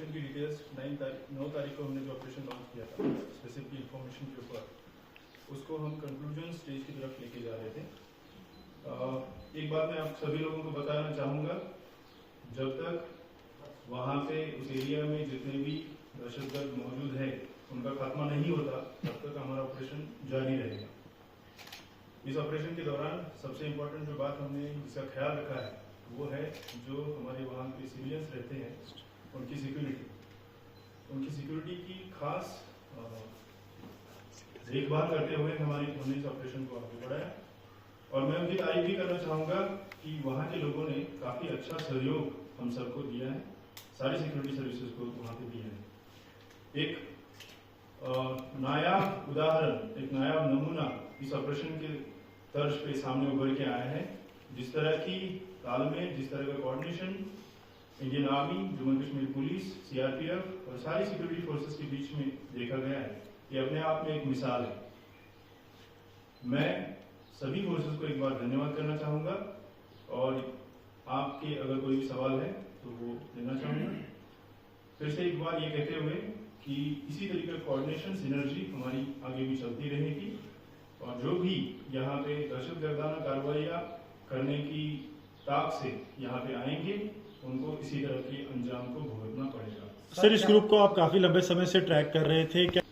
Operation की details 9 तारीख को हमने जो ऑपरेशन लॉन्च किया था स्पेसिफिक इंफॉर्मेशन के ऊपर, उसको हम कंक्लूजन स्टेज की तरफ लेके जा रहे थे। एक बात मैं आप सभी लोगों को बताना चाहूँगा, जब तक वहाँ पे उस एरिया में जितने भी दहशतगर्द मौजूद है उनका खात्मा नहीं होता, तब तक हमारा ऑपरेशन जारी रहेगा। इस ऑपरेशन के दौरान सबसे इम्पोर्टेंट जो बात हमने जिसका ख्याल रखा है वो है जो हमारे वहाँ के सिविलियंस रहते हैं उनकी सिक्योरिटी की खास देखभाल करते हुए हमने इस ऑपरेशन को आगे बढ़ाया। और मैं उनकी तारीफ भी करना चाहूँगा कि वहाँ के लोगों ने काफ़ी अच्छा सहयोग हम सबको दिया है, सारी सिक्योरिटी सर्विसेज को वहाँ पे दिया है। एक नायाब उदाहरण, एक नायाब नमूना इस ऑपरेशन के तर्ज पे सामने उभर के आया है। जिस तरह की तालमेल, जिस तरह का coordination Indian army, Jammu Kashmir police, CRPF और सारी सिक्योरिटी फोर्सेस के बीच में देखा गया है, ये अपने आप में एक मिसाल है। मैं सभी फोर्सेस को एक बार धन्यवाद करना चाहूँगा और आपके अगर कोई भी सवाल है तो वो लेना चाहूँगा। फिर से एक बार ये कहते हुए कि इसी तरीके का कोऑर्डिनेशन, सिनर्जी हमारी आगे भी चलती रहेगी और जो भी यहाँ पे दहशतगर्दाना कार्रवाइयाँ करने की ताक से यहाँ पे आएंगे उनको इसी तरह के अंजाम को भुगतना पड़ेगा। सर, इस ग्रुप को आप काफी लंबे समय से ट्रैक कर रहे थे, क्या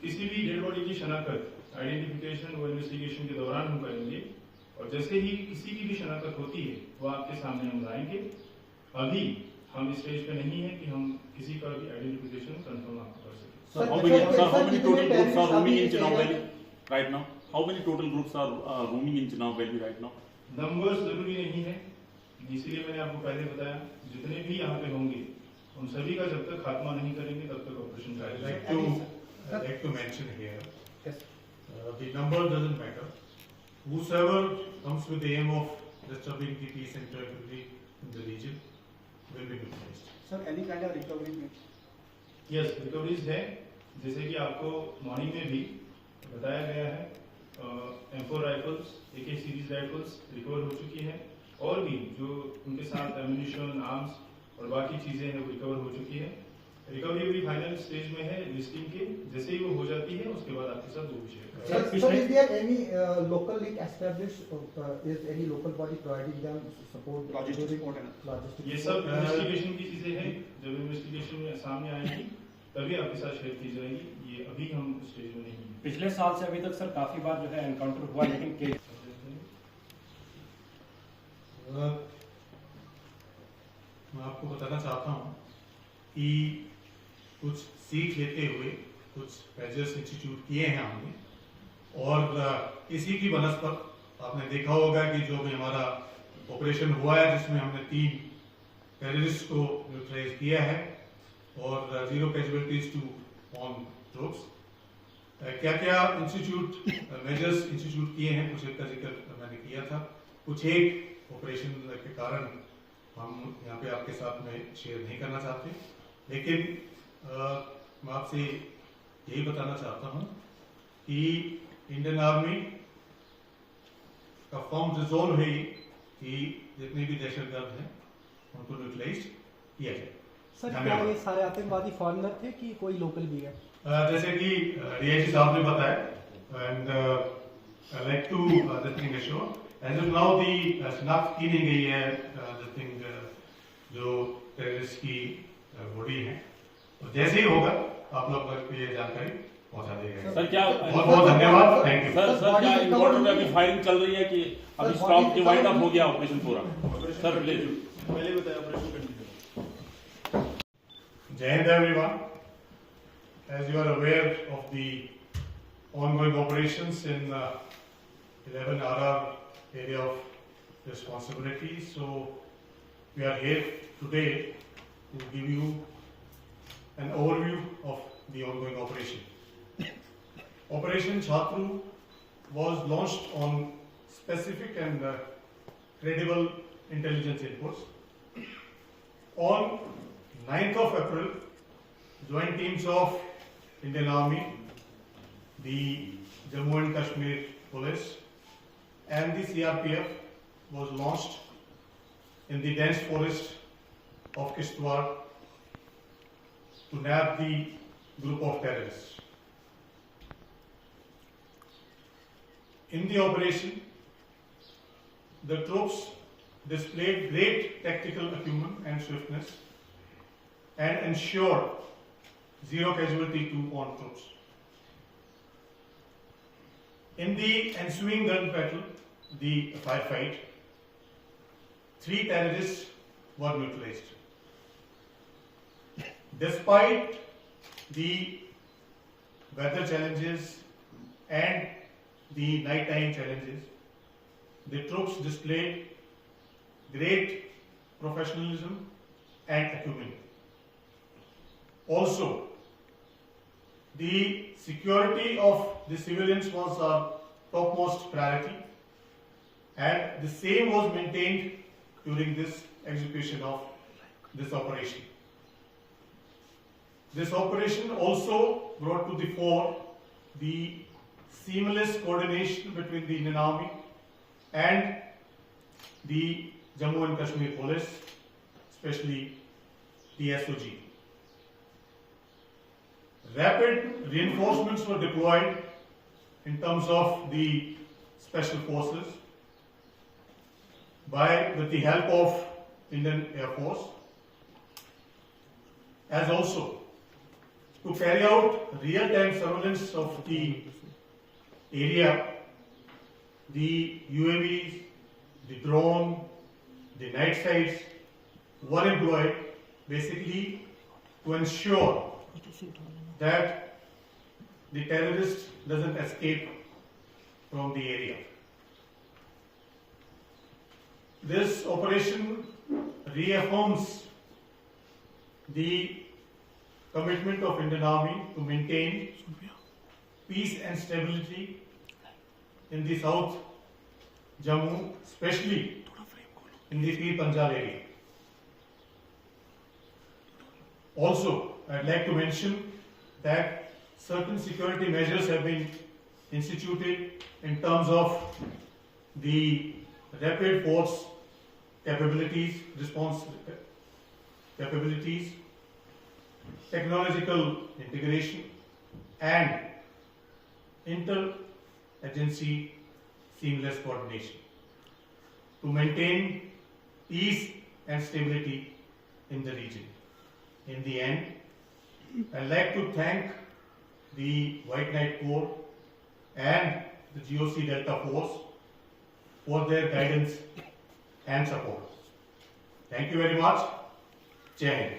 किसी भी डेड बॉडी की शनाख्त, आइडेंटिफिकेशन व इन्वेस्टिगेशन के दौरान हम करेंगे और जैसे ही किसी की भी शनाख्त होती है वो आपके सामने हम लाएंगे। अभी हम इस स्टेज पे नहीं है कि हम किसी का भी आइडेंटिफिकेशन कंफर्म आपको कर सकें। Sir, how many total groups are roaming in Chenab Valley right now? How many total groups are roaming in Chenab Valley right now? Numbers जरूरी नहीं है, इसलिए मैंने आपको पहले बताया जितने भी यहाँ पे होंगे उन सभी का जब तक खात्मा नहीं करेंगे तब तक ऑपरेशन जारी रहेगा। I'd like to mention here, the number doesn't matter. Whosoever comes with the aim of disturbing the peace and tranquility in the region will be neutralized. Sir, any kind of recovery? Yes, recoveries है, जैसे कि आपको morning में भी बताया गया है। M4 rifles, AK series rifles recover हो चुकी है और भी जो उनके साथ एम्यूनिशन, आर्म्स और बाकी चीजें हैं वो रिकवर हो चुकी है। रिकवरी अभी फाइनल स्टेज में है लिस्टिंग के, जैसे ही वो हो जाती है उसके बाद आपके साथ वो विषय Sir, is there any local link established? Is any local body providing them support? Logistic support. ये सब इन्वेस्टिगेशन की चीजें हैं, जब इन्वेस्टिगेशन में सामने आएंगी तभी आपके साथ शेयर की जाएगी। ये अभी हम स्टेज में नहीं हैं। पिछले साल से अभी तक सर काफी बार जो है एनकाउंटर हुआ, लेकिन मैं आपको बताना चाहता हूँ कि कुछ सीख लेते हुए कुछ मेजर्स इंस्टीट्यूट किए हैं हमने और इसी की बनस्पत आपने देखा होगा कि जो भी हमारा ऑपरेशन हुआ है जिसमें हमने 3 टेररिस्ट को न्यूट्रलाइज किया है और 0 कैजुअलिटीज टू ऑन ट्रूप्स। क्या क्या इंस्टीट्यूट मेजर्स इंस्टीट्यूट किए हैं, कुछ का जिक्र मैंने किया था। कुछ एक ऑपरेशन के कारण हम यहाँ पे आपके साथ में शेयर नहीं करना चाहते, लेकिन मैं आपसे यही बताना चाहता हूँ कि इंडियन आर्मी का फर्म रिजोल्व है कि जितने भी दहशतगर्द हैं उनको न्यूट्रलाइज किया जाए। सर, क्या ये सारे आतंकवादी फॉरेनर थे कि कोई लोकल भी है? जैसे कि डीआईजी साहब ने बताया and I like to the thing assure as of now the शनाख्त की नहीं गई है द थिंग जो टेररिस्ट की बॉडी है, तो जैसे ही होगा आप लोग तक ये जानकारी पहुंचा देगा। सर क्या बहुत बहुत धन्यवाद, थैंक यू। सर क्या इम्पोर्टेंट है कि फायरिंग चल रही है कि अभी स्टॉप के वाइंड अप हो गया ऑपरेशन पूरा? सर प्लीज पहले बताया operation continue. Jai Hind everyone. As you are aware of the ongoing operations in 11 RR area of responsibility, so we are here today to give you an overview of the ongoing operation. Operation Chhatru was launched on specific and credible intelligence inputs. On 9th of April, joint teams of Indian Army, the Jammu and Kashmir Police and the CRPF was launched in the dense forest of Kishtwar to nab the group of terrorists. In the operation, the troops displayed great tactical acumen and swiftness and ensured zero casualty to on troops. In the ensuing gun battle, the firefight, 3 terrorists were neutralized. Despite the weather challenges and the nighttime challenges, the troops displayed great professionalism and acumen. Also, the security of the civilians was our topmost priority, and the same was maintained during this execution of this operation. This operation also brought to the fore the seamless coordination between the Indian Army and the Jammu and Kashmir Police, especially the SOG. Rapid reinforcements were deployed in terms of the special forces with the help of Indian Air Force, as also to carry out real-time surveillance of the area. The UAVs, the drone, the night sights were employed basically to ensure that the terrorist doesn't escape from the area. This operation reaffirms the commitment of Indian Army to maintain peace and stability in the South Jammu, especially in the Pir Panjal area. Also, I'd like to mention that certain security measures have been instituted in terms of the rapid force capabilities, response capabilities, technological integration, and inter-agency seamless coordination to maintain peace and stability in the region. In the end, I'd like to thank the White Knight Corps and the GOC Delta Force for their guidance and support. Thank you very much. Jai Hind.